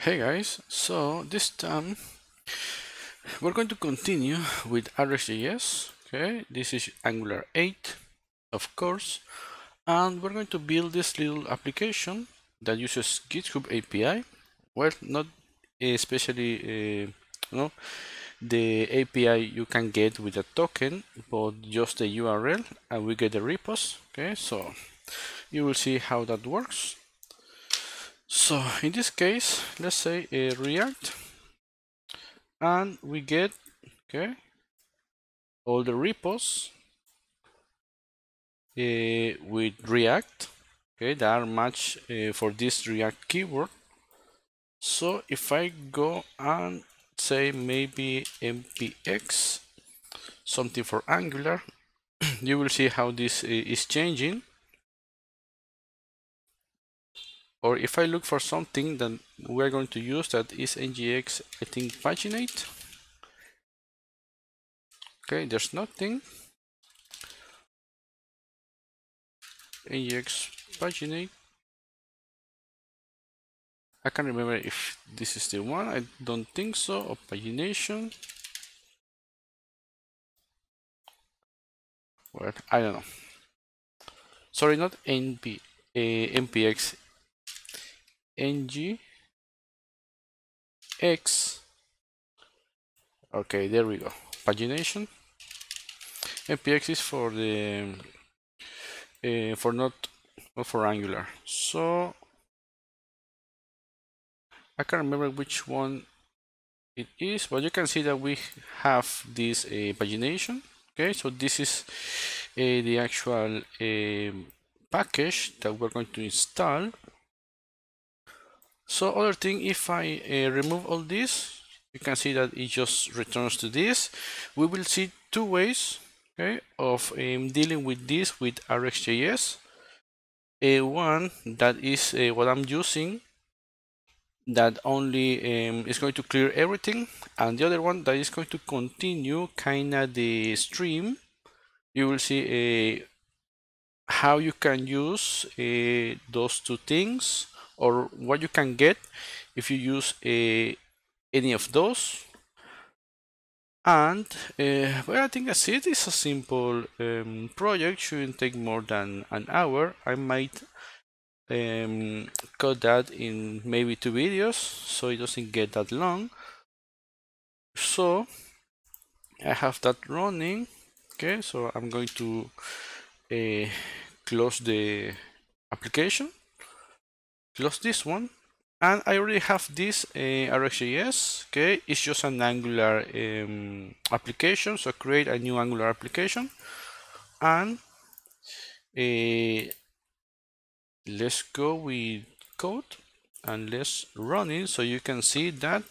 Hey guys, so this time we're going to continue with RxJs. Okay, this is Angular 8, of course, and we're going to build this little application that uses Github API. Well, not especially, the API you can get with a token, but just the URL, and we get the repos. Okay, so you will see how that works. So in this case, let's say React, and we get all the repos with React, that are matched for this React keyword. So if I go and say maybe npx something for Angular, you will see how this is changing. Or if I look for something that we're going to use that is ngx, I think paginate. Okay, there's nothing. ngx paginate. I can't remember if this is the one. I don't think so. Or pagination. Well, I don't know. Sorry, not npx, ngx. Okay, there we go. Pagination. npx is for the for not for Angular. So I can't remember which one it is, but you can see that we have this pagination. Okay, so this is the actual package that we're going to install. So other thing, if I remove all this, you can see that it just returns to this. We will see two ways, of dealing with this with RxJS. One that is what I'm using, that only is going to clear everything, and the other one that is going to continue kinda the stream. You will see how you can use those two things, or what you can get if you use any of those. And well, I think that's it. It's a simple project, shouldn't take more than an hour. I might cut that in maybe 2 videos so it doesn't get that long. So I have that running. Okay, so I'm going to close the application, close this one, and I already have this RxJS. Okay, it's just an Angular application, so create a new Angular application, and let's go with code and let's run it so you can see that.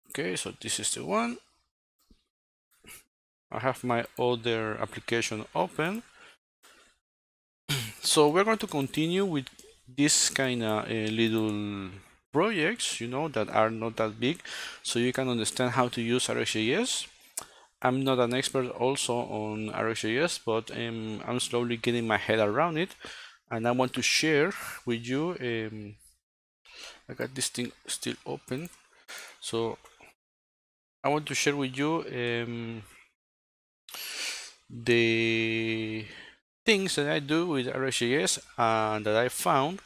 Okay, so this is the one. I have my other application open. So we're going to continue with this kind of little projects, that are not that big, so you can understand how to use RxJS. I'm not an expert also on RxJS, but I'm slowly getting my head around it, and I want to share with you. I got this thing still open, so I want to share with you the things that I do with RxJS and that I found.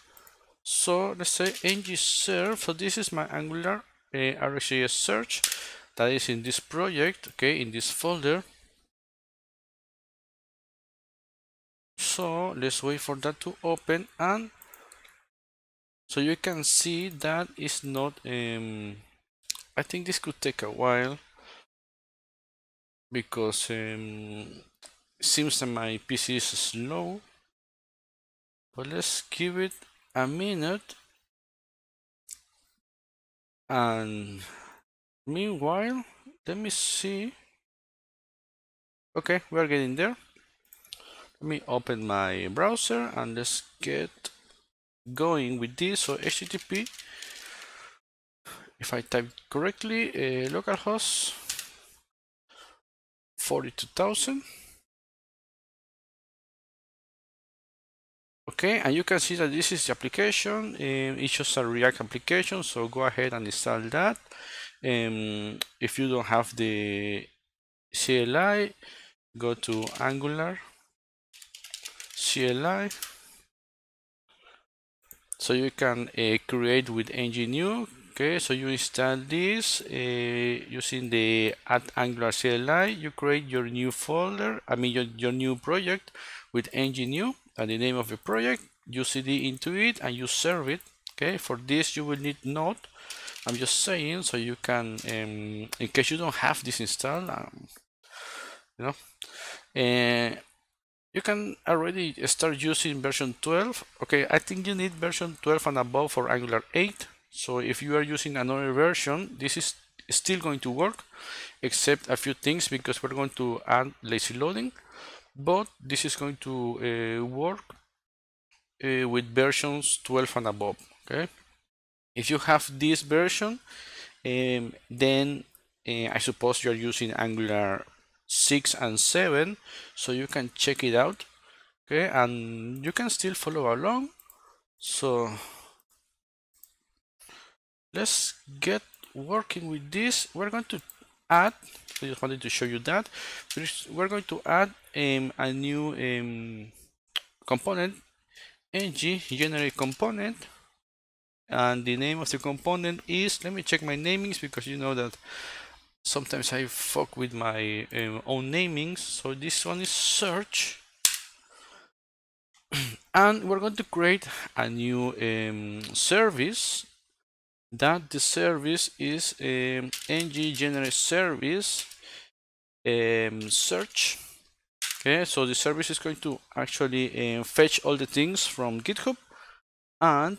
So let's say ng-serve. So this is my Angular RxJS search that is in this project, in this folder. So let's wait for that to open, and so you can see that it's not I think this could take a while because it seems that my PC is slow, but let's give it a minute. And meanwhile, let me see. Okay, we're getting there. Let me open my browser and let's get going with this. So HTTP, if I type correctly, localhost 42,000. Okay, and you can see that this is the application. It's just a React application, so go ahead and install that. If you don't have the CLI, go to Angular CLI, so you can create with ng-new. Okay, so you install this using the @Angular CLI. You create your new folder, your new project with ng-new and the name of the project. You cd into it and you serve it. Okay, for this you will need Node. I'm just saying, so you can, in case you don't have this installed, you know, you can already start using version 12. Okay, I think you need version 12 and above for Angular 8. So if you are using another version, this is still going to work, except a few things because we're going to add lazy loading. But this is going to work with versions 12 and above. Okay, if you have this version, then I suppose you're using Angular 6 and 7, so you can check it out. Okay, and you can still follow along. So let's get working with this. We're going to add, I just wanted to show you that we're going to add a new component, ng generate component, and the name of the component is, let me check my namings because you know that sometimes I fuck with my own namings. So this one is search, and we're going to create a new service. That the service is ng generate service search. Okay, so the service is going to actually fetch all the things from GitHub and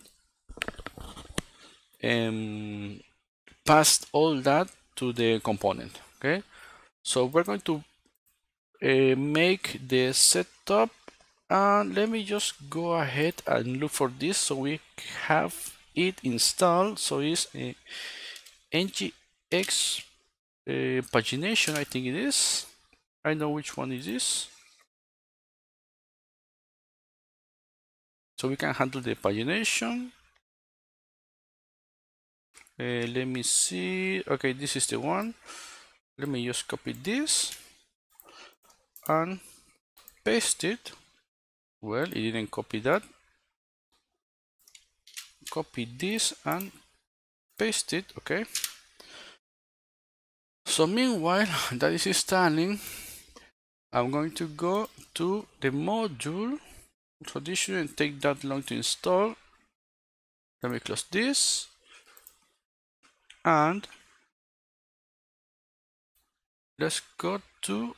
pass all that to the component. Okay, so we're going to make the setup, and let me just go ahead and look for this so we have it installed. So it's ngx pagination, I think it is. I know which one it is. So we can handle the pagination. Let me see. Okay, this is the one. Let me just copy this and paste it. Well, it didn't copy that. Copy this and paste it. Okay. So meanwhile that is installing, I'm going to go to the module. So this shouldn't take that long to install. Let me close this and let's go to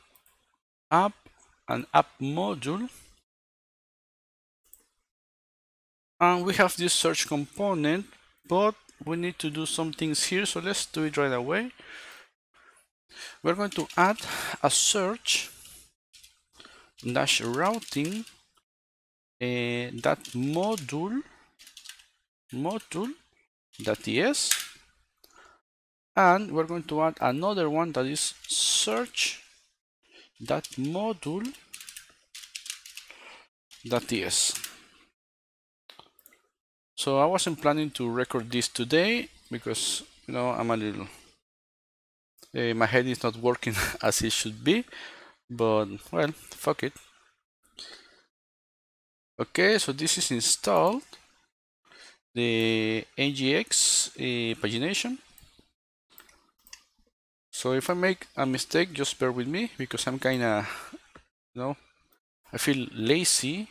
app and app module, and we have this search component, but we need to do some things here, so let's do it right away. We're going to add a search dash routing that module.ts, and we're going to add another one that is search that module.ts. So I wasn't planning to record this today because, you know, I'm a little my head is not working as it should be, but well, fuck it. Okay, so this is installed, the ngx pagination. So if I make a mistake, just bear with me because I'm kinda, you know, I feel lazy.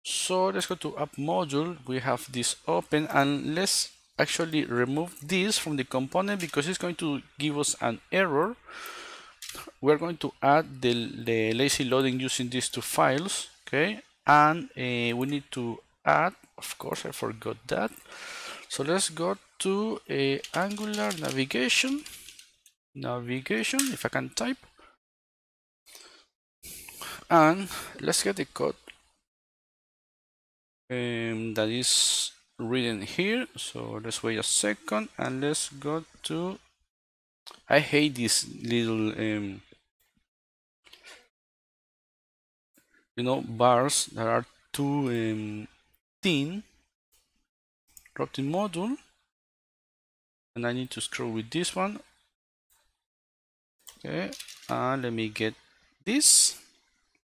So let's go to app module. We have this open, and let's actually remove this from the component because it's going to give us an error. We're going to add the lazy loading using these two files. Okay, and we need to add, of course I forgot that, so let's go to Angular navigation, if I can type, and let's get the code that is written here. So let's wait a second and let's go to, I hate these little you know, bars that are to thin routing module, and I need to scroll with this one. Okay, let me get this.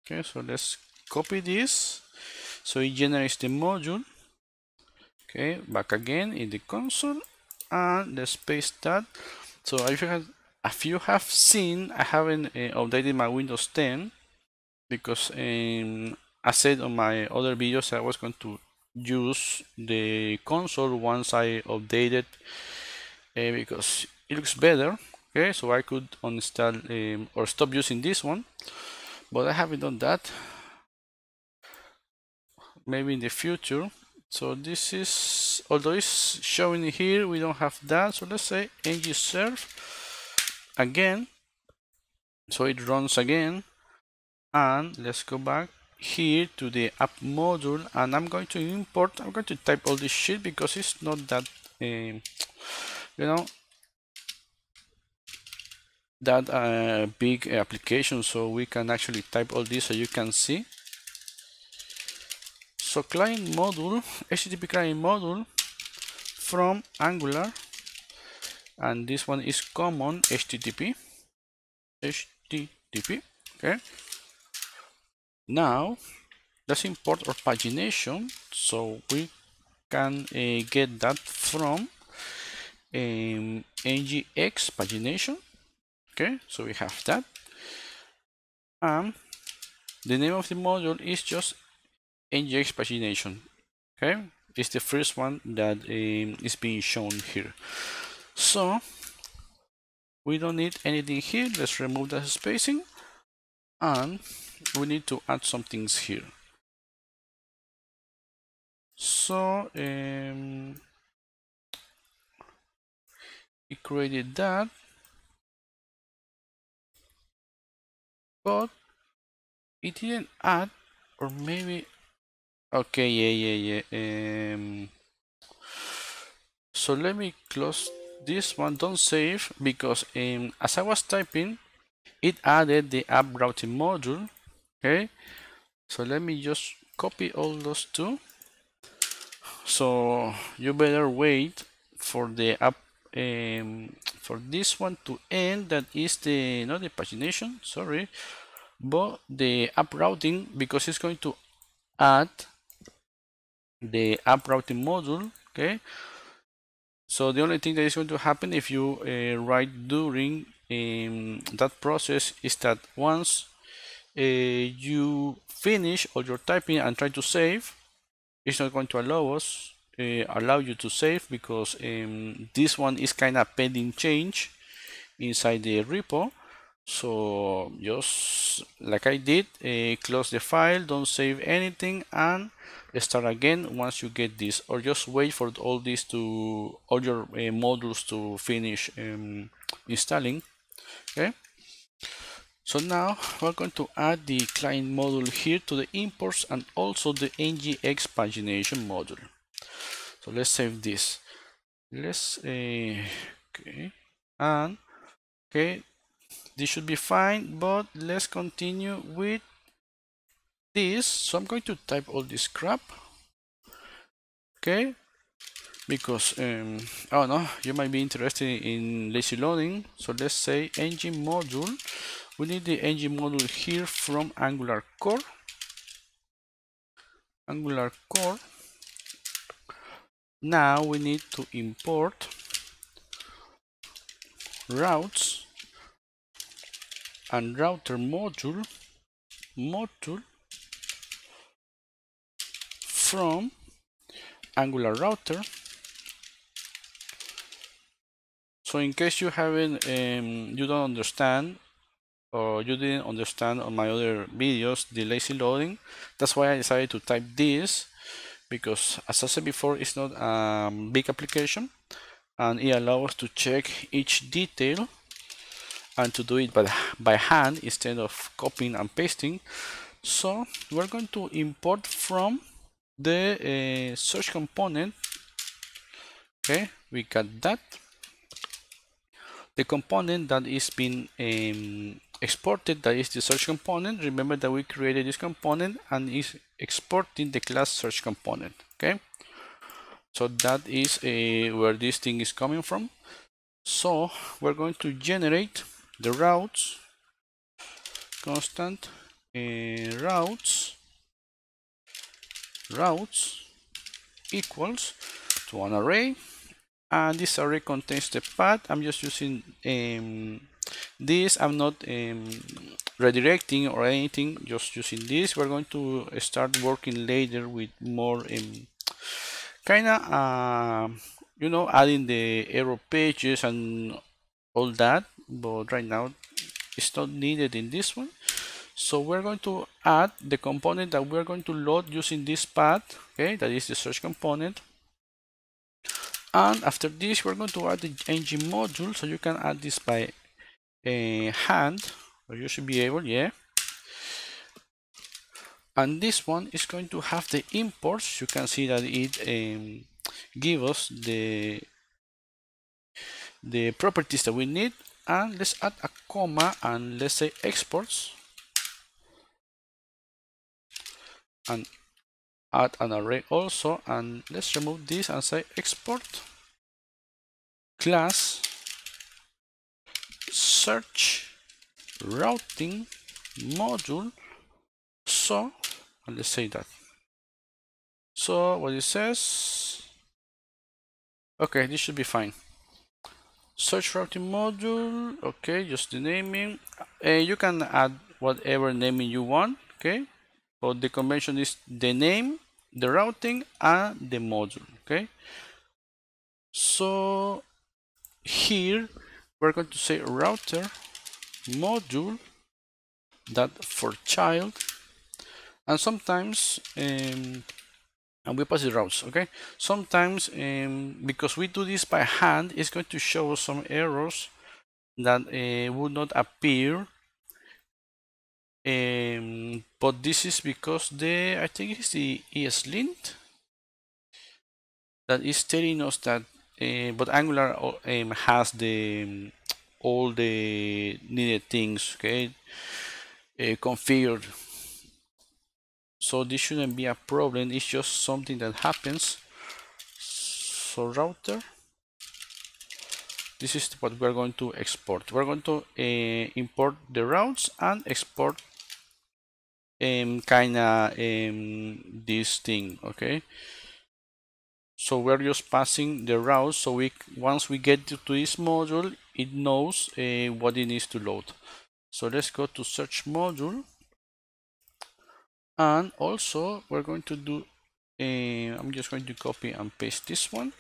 Okay, so let's copy this. So it generates the module. Okay, back again in the console, and let's paste that. So if you have seen, I haven't updated my Windows 10 because I said on my other videos I was going to use the console once I updated because it looks better. Okay, so I could uninstall or stop using this one, but I haven't done that. Maybe in the future. So this is, although it's showing here, we don't have that. So let's say ngserve again. So it runs again, and let's go back here to the app module, and I'm going to import. I'm going to type all this shit because it's not that that big application, so we can actually type all this so you can see. So client module, HTTP client module from Angular, and this one is common HTTP. Okay. Now let's import our pagination so we can get that from ngx pagination. Okay, so we have that. The name of the module is just ngx pagination. Okay, it's the first one that is being shown here. So we don't need anything here. Let's remove the spacing, and we need to add some things here. So we created that, but it didn't add, or maybe okay, yeah. So let me close this one. Don't save, because as I was typing, it added the app routing module. Okay, so let me just copy all those two. So you better wait for the app for this one to end. That is the, not the pagination, sorry, but the app routing, because it's going to add the app routing module. Okay, so the only thing that is going to happen if you write during that process is that once you finish all your typing and try to save, it's not going to allow you to save, because this one is kind of pending change inside the repo. So just like I did, close the file, don't save anything, and start again once you get this, or just wait for all your modules to finish installing. Okay, so now we're going to add the client module here to the imports, and also the ngx pagination module. So let's save this. Let's okay, and okay, this should be fine, but let's continue with this. So I'm going to type all this crap. Okay, because oh no, you might be interested in lazy loading. So let's say ng module. We need the ng module here from Angular core. Now we need to import routes and router module from Angular router. So in case you haven't you don't understand, or you didn't understand on my other videos, the lazy loading, that's why I decided to type this, because as I said before, it's not a big application, and it allows us to check each detail and to do it by hand instead of copying and pasting. So we're going to import from the search component. Okay, we got that. The component that is been exported, that is the search component. Remember that we created this component and is exporting the class search component. Okay, so that is where this thing is coming from. So we're going to generate the routes, constant routes equals to an array, and this array contains the path. I'm just using this. I'm not redirecting or anything, just using this. We're going to start working later with more kind of you know, adding the error pages and all that, but right now it's not needed in this one. So we're going to add the component that we're going to load using this path. Okay, that is the search component. And after this, we're going to add the ng module. So you can add this by hand, or you should be able, yeah. And this one is going to have the imports. You can see that it gives us the properties that we need. And let's add a comma and let's say exports, and add an array also, and let's remove this and say export class search routing module. So, and let's say that. So what it says, okay, this should be fine. Search routing module, okay, just the naming. You can add whatever naming you want, okay, but the convention is the name, the routing, and the module. Okay, so here we're going to say router module that for child, and sometimes and we pass the routes. Okay, sometimes because we do this by hand, it's going to show us some errors that would not appear, but this is because I think it's the ESLint that is telling us that, but Angular has all the needed things, okay, configured. So this shouldn't be a problem. It's just something that happens. So router, this is what we're going to export. We're going to import the routes and export kinda this thing. Okay, so we're just passing the routes, so once we get to this module, it knows what it needs to load. So let's go to search module, and also we're going to do I'm just going to copy and paste this one.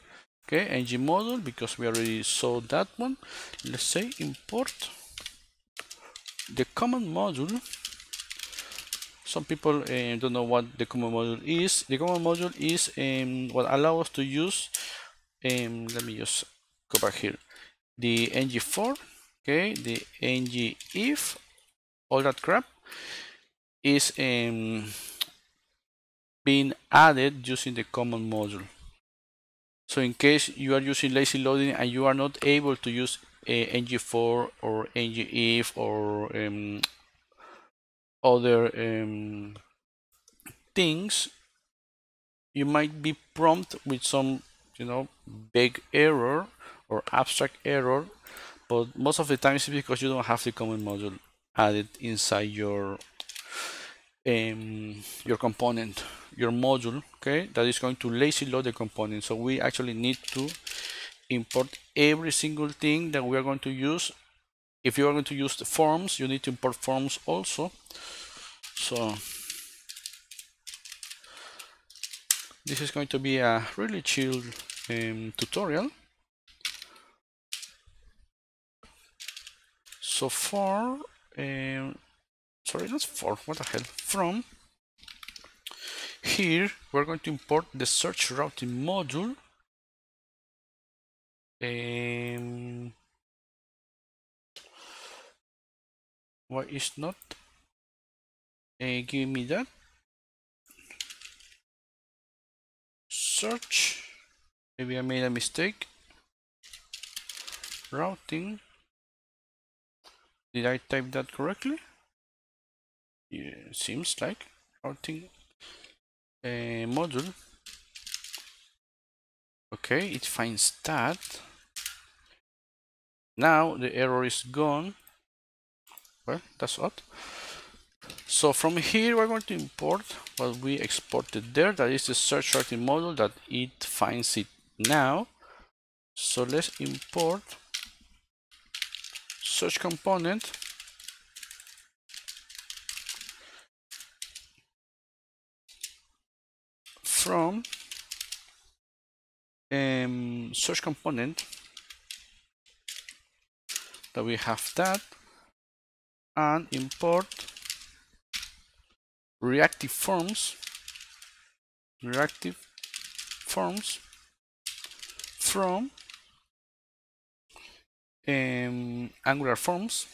Okay, ng module, because we already saw that one. Let's say import the common module. Some people don't know what the common module is. The common module is what allows us to use, let me just go back here, the ng-for, okay, the ng-if, all that crap is being added using the common module. So in case you are using lazy loading and you are not able to use ng-for or ng-if or other things, you might be prompted with some, you know, big error or abstract error, but most of the time it's because you don't have the common module added inside your component, your module, okay, that is going to lazy load the component. So we actually need to import every single thing that we are going to use. If you are going to use the forms, you need to import forms also. So this is going to be a really chill tutorial. So for sorry, not for, what the hell, from here we're going to import the search routing module. Why is not giving me that? Search, maybe I made a mistake. Routing Did I type that correctly? Yeah, seems like routing module. Okay, it finds that. Now the error is gone. Well, that's odd. So from here we're going to import what we exported there. That is the search routing module that it finds it now. So let's import search component from search component that we have that, and import reactive forms from Angular forms,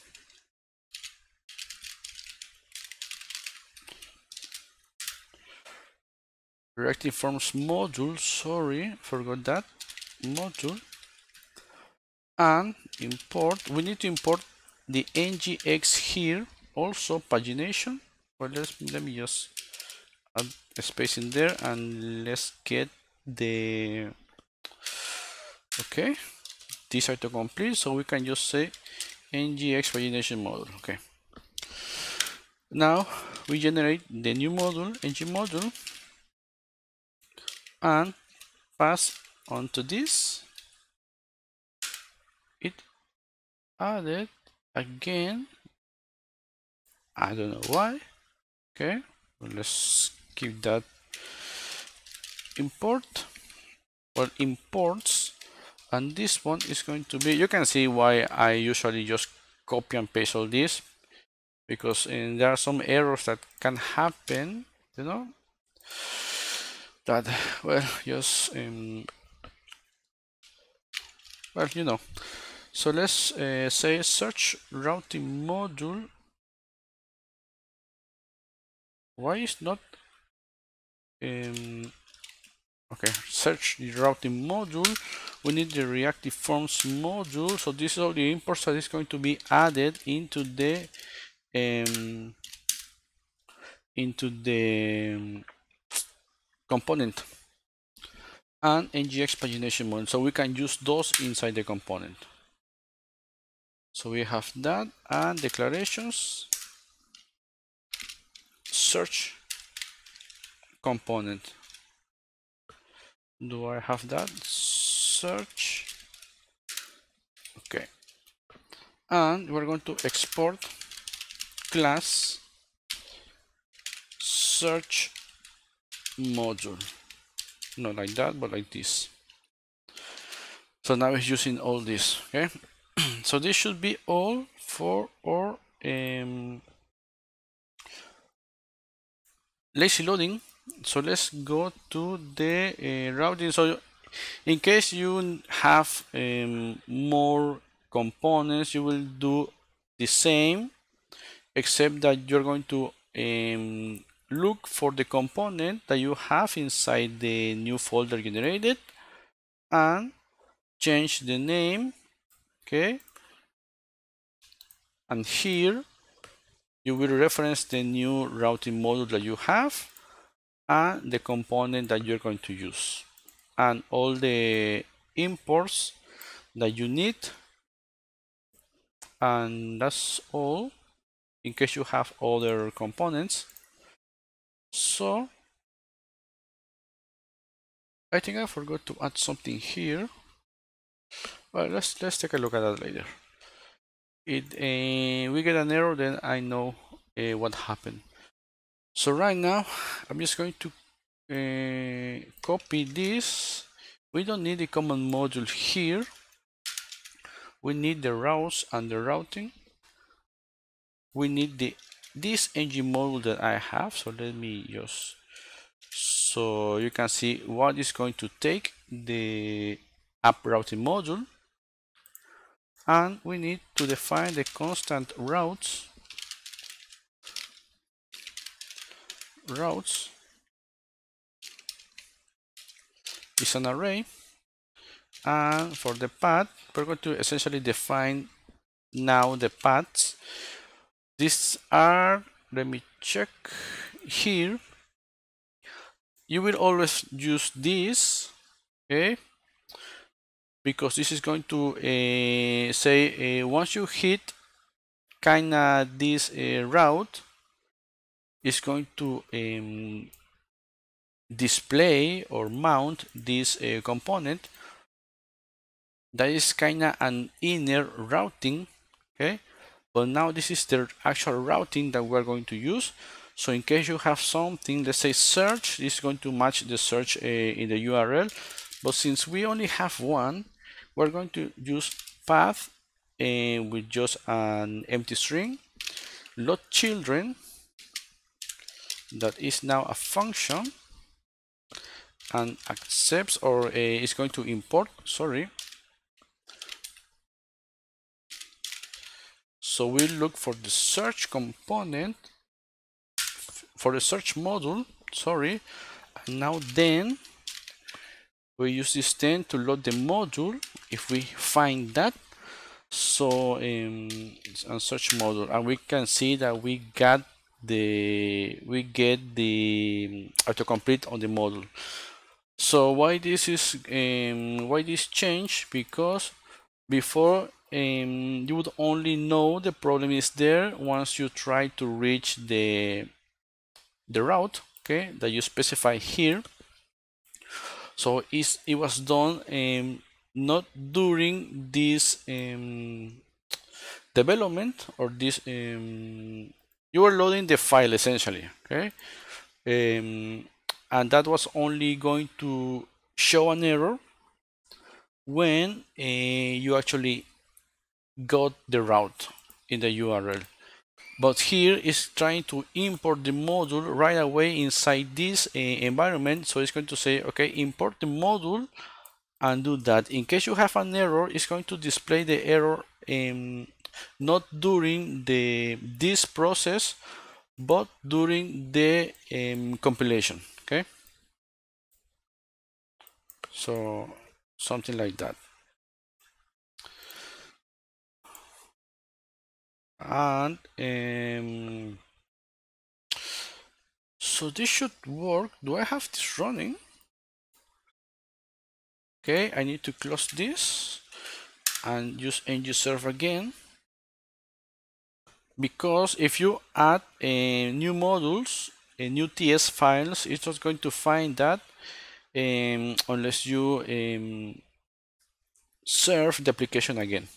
reactive forms module, sorry, forgot that module, and import, we need to import the ngx here, also pagination. Well, let me just add a space in there, and let's get the, okay, these are to complete, so we can just say ngx pagination module. Okay, now we generate the new module, ng module, and pass onto this. It added again, I don't know why. Okay, well, let's keep that import. Well, imports, and this one is going to be, you can see why I usually just copy and paste all this, because there are some errors that can happen, you know, that, well, just well, you know. So let's say search routing module. Why is not okay, search the routing module. We need the reactive forms module. So this is all the imports that is going to be added into the component, and ngx pagination module. So we can use those inside the component. So we have that, and declarations, search component. Do I have that? Search. Okay. And we're going to export class search module. Not like that, but like this. So now it's using all this. Okay. So this should be all for our lazy loading. So let's go to the routing. So in case you have more components, you will do the same, except that you're going to look for the component that you have inside the new folder generated and change the name. Okay, and here you will reference the new routing module that you have and the component that you're going to use, and all the imports that you need, and that's all in case you have other components. So I think I forgot to add something here. Well, let's take a look at that later. We get an error, then I know what happened. So right now I'm just going to copy this. We don't need the command module here. We need the routes and the routing. We need this ng module that I have. So let me just, so you can see what is going to take the app routing module, and we need to define the constant routes is an array, and for the path we're going to essentially define now the paths. These are, let me check here. You will always use this, okay? Because this is going to say once you hit kinda this route, it's going to display or mount this component that is kinda an inner routing, okay? But now this is the actual routing that we're going to use. So in case you have something, let's say search, this is going to match the search in the URL. But since we only have one, we're going to use path with just an empty string. Load children, that is now a function, and accepts, or is going to import, sorry. So we look for the search component, for the search module, sorry, and now then we use this then to load the module if we find that. So it's on search module, and we can see that we get the autocomplete on the module. So why this is why this changed? Because before you would only know the problem is there once you try to reach the route, okay, that you specify here. So it was done not during this development, or this you were loading the file essentially, okay, and that was only going to show an error when you actually got the route in the URL. But here is trying to import the module right away inside this environment. So it's going to say, okay, import the module and do that. In case you have an error, it's going to display the error not during this process, but during the compilation, okay? So something like that. And so this should work. Do I have this running? Okay, I need to close this and use ng-serve again, because if you add new modules, new TS files, it's not going to find that unless you serve the application again.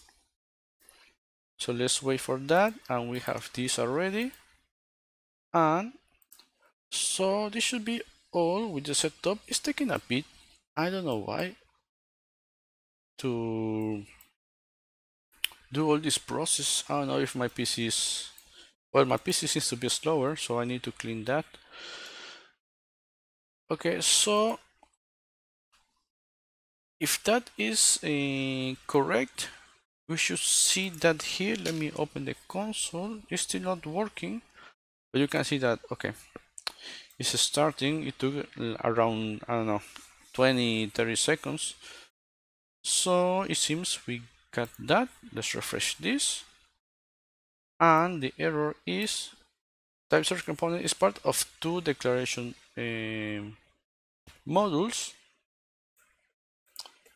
So let's wait for that, and we have this already. And so this should be all with the setup. It's taking a bit, I don't know why, to do all this process. I don't know if my PC is, well, my PC seems to be slower, so I need to clean that. Okay, so if that is correct, we should see that here. Let me open the console. It's still not working, but you can see that, okay, it's starting. It took around, I don't know, 20-30 seconds. So it seems we got that. Let's refresh this, and the error is type search component is part of two declaration modules.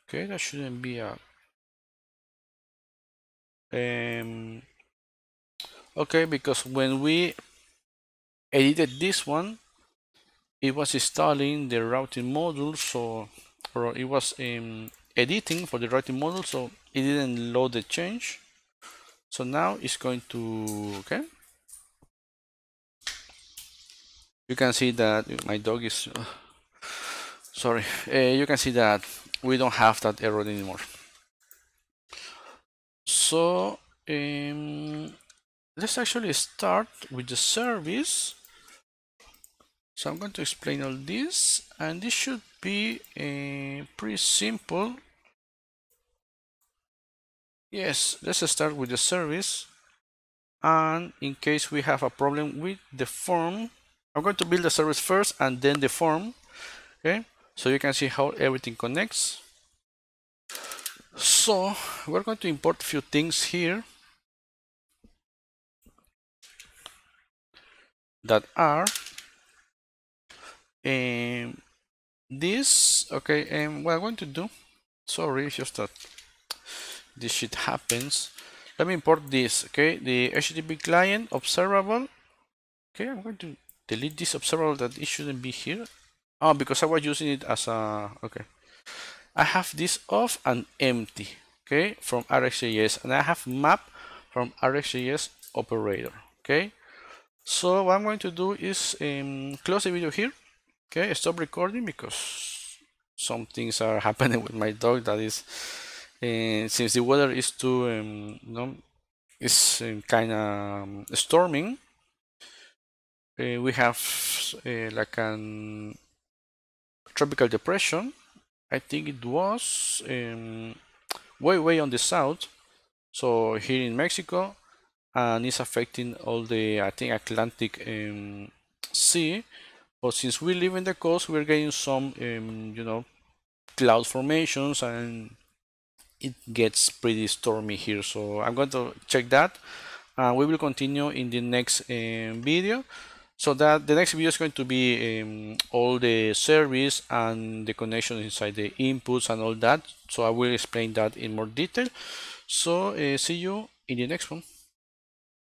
Okay, that shouldn't be a okay, because when we edited this one, it was installing the routing module, so, or it was editing for the routing module, so it didn't load the change. So now it's going to, okay, you can see that my dog is sorry, you can see that we don't have that error anymore. So let's actually start with the service. So I'm going to explain all this, and this should be pretty simple. Yes, let's start with the service, and in case we have a problem with the form, I'm going to build the service first and then the form, okay, so you can see how everything connects. So we're going to import a few things here. that are this. Okay, and what I'm going to do, sorry, it's just that this shit happens. Let me import this. Okay, the HTTP client observable. Okay, I'm going to delete this observable that it shouldn't be here. Oh, because I was using it as a, okay. I have this off and empty, okay, from RxJS, and I have map from RxJS operator, okay. So what I'm going to do is close the video here, okay, stop recording because some things are happening with my dog. That is, since the weather is too, it's kind of storming. We have like an tropical depression. I think it was way on the south, so here in Mexico, and it's affecting all the, I think, Atlantic Sea. But since we live in the coast, we're getting some cloud formations, and it gets pretty stormy here. So I'm going to check that, and we will continue in the next video. So that the next video is going to be all the service and the connection inside the inputs and all that. So I will explain that in more detail. So see you in the next one.